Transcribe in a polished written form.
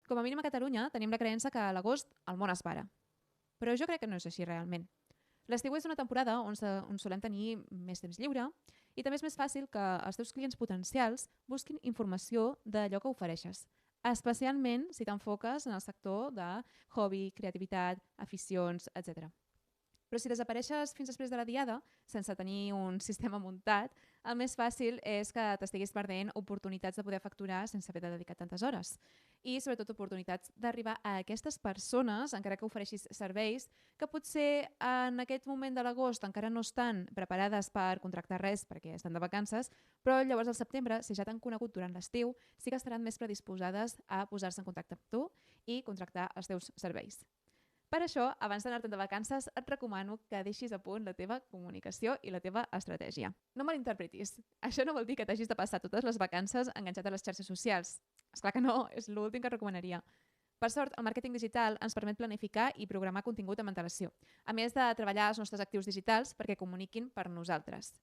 Com a mínim a Catalunya tenim la creença que a l'agost el món es para. Però jo crec que no és així realment. L'estiu és una temporada on solem tenir més temps lliure i també és més fàcil que els teus clients potencials busquin informació d'allò que ofereixes, especialment si t'enfoques en el sector de hobby, creativitat, aficions, etc. Però si desapareixes fins després de la diada, sense tenir un sistema muntat, el més fàcil és que t'estiguis perdent oportunitats de poder facturar sense haver de dedicar tantes hores. I sobretot oportunitats d'arribar a aquestes persones, encara que ofereixis serveis, que potser en aquest moment de l'agost encara no estan preparades per contractar res perquè estan de vacances, però llavors al setembre, si ja t'han conegut durant l'estiu, sí que estaran més predisposades a posar-se en contacte amb tu i contractar els teus serveis. Per això, abans d'anar-te'n de vacances, et recomano que deixis a punt la teva comunicació i la teva estratègia. No malinterpretis. Això no vol dir que t'hagis de passar totes les vacances enganxat a les xarxes socials. És clar que no, és l'últim que recomanaria. Per sort, el màrqueting digital ens permet planificar i programar contingut amb antelació, a més de treballar els nostres actius digitals perquè comuniquin per nosaltres.